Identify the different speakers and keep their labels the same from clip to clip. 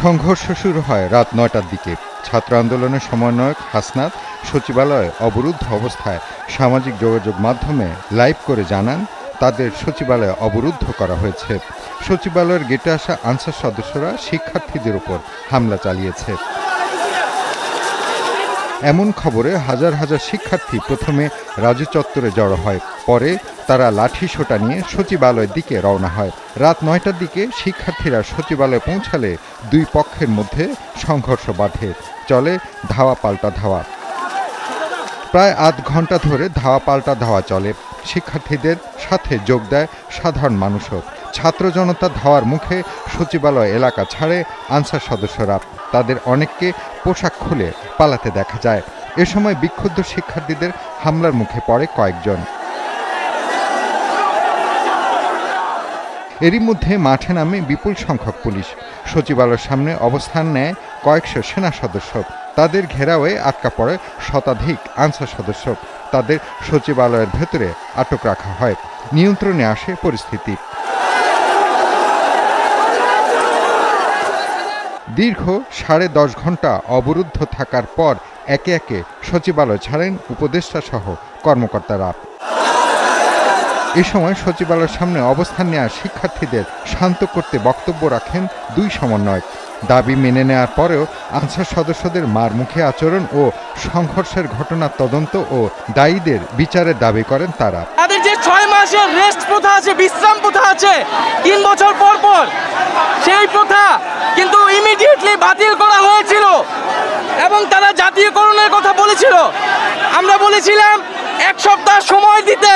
Speaker 1: সংঘর্ষ শুরু হয় রাত ৯টার দিকে। ছাত্র আন্দোলনের সমন্বয়ক হাসনাত সচিবালয়ে অবরুদ্ধ অবস্থায় সামাজিক যোগাযোগ মাধ্যমে লাইভ করে জানান তাদের সচিবালয় অবরুদ্ধ করা হয়েছে। সচিবালয়ের গেটে আসা আনসার সদস্যরা শিক্ষার্থীদের উপর হামলা চালিয়েছে। এমন খবরে হাজার হাজার শিক্ষার্থী প্রথমে রাজু চত্বরে জড়ো হয়, পরে তারা লাঠি সোঁটা নিয়ে সচিবালয়ের দিকে রওনা হয়। রাত ৯টার দিকে শিক্ষার্থীরা সচিবালয়ে পৌঁছালে দুই পক্ষের মধ্যে সংঘর্ষ বাধে। চলে ধাওয়া পাল্টা ধাওয়া। প্রায় আধ ঘন্টা ধরে ধাওয়া পাল্টা ধাওয়া চলে। শিক্ষার্থীদের সাথে যোগ দেয় সাধারণ মানুষও। ছাত্র জনতা ধাওয়ার মুখে সচিবালয় এলাকা ছাড়ে আনসার সদস্যরা। তাদের অনেককে পোশাক খুলে পালাতে দেখা যায়। এ সময় বিক্ষুব্ধ শিক্ষার্থীদের হামলার মুখে পড়ে কয়েকজন। এরই মধ্যে মাঠে নামে বিপুল সংখ্যক পুলিশ। সচিবালয়ের সামনে অবস্থান নেয় কয়েকশো সেনা সদস্য। তাদের ঘেরাওয়ে আটকা পড়ে শতাধিক আনসার সদস্য। তাদের সচিবালয়ের ভেতরে আটক রাখা হয়। নিয়ন্ত্রণে আসে পরিস্থিতি। দীর্ঘ 10.5 ঘন্টা অবরুদ্ধ থাকার পর একে একে সচিবালয় ছাড়েন উপদেষ্টা সহ কর্মকর্তারা। এ সময় সচিবালয়ের সামনে অবস্থান নেওয়া শিক্ষার্থীদের শান্ত করতে বক্তব্য রাখেন দুই সমন্বয়ক। দাবি মেনে নেওয়ার পরেও আনসার সদস্যদের মারমুখী আচরণ ও সংঘর্ষের ঘটনার তদন্ত ও দায়ীদের বিচারের দাবি করেন তারা।
Speaker 2: তাদের যে 6 মাসের রেস্ট প্রথা আছে, বিশ্রাম প্রথা আছে 3 বছর পর পর, সেই প্রথা কিন্তু ইমিডিয়েটলি বাতিল করা হয়েছিল এবং তারা জাতীয়করণের কথা বলেছিল। আমরা বলেছিলাম 1 সপ্তাহ সময় দিতে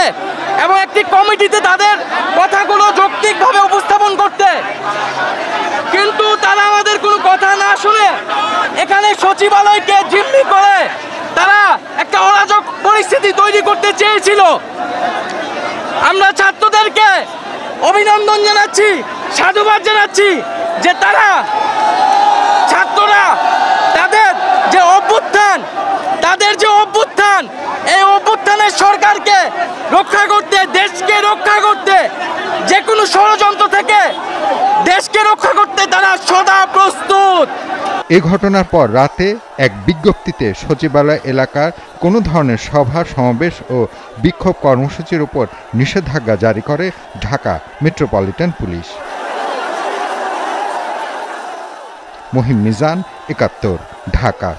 Speaker 2: এবং একটি কমিটিতে তাদের কথাগুলো যৌক্তিকভাবে উপস্থাপন করতে, কিন্তু তারা আমাদের কোনো কথা না শুনে এখানে সচিবালয়কে জিম্মি করে তারা একটা অরাজক পরিস্থিতি তৈরি করতে চেয়েছিল। আমরা ছাত্রদেরকে অভিনন্দন জানাচ্ছি, সাধুবাদ জানাচ্ছি যে তারা ছাত্ররা তাদের যে অভ্যুত্থান এই অভ্যুত্থানের সরকারকে রক্ষা করতে, দেশকে রক্ষা করতে, যে কোনো ষড়যন্ত্র থেকে দেশকে রক্ষা করতে তারা সদা প্রস্তুত।
Speaker 1: এ ঘটনার পর রাতে এক বিজ্ঞপ্তিতে সচিবালয় এলাকার কোনো ধরনের সভা সমাবেশ ও বিক্ষোভ কর্মসূচির উপর নিষেধাজ্ঞা জারি করে ঢাকা মেট্রোপলিটন পুলিশ। মহিম মিজান, ৭১, ঢাকা।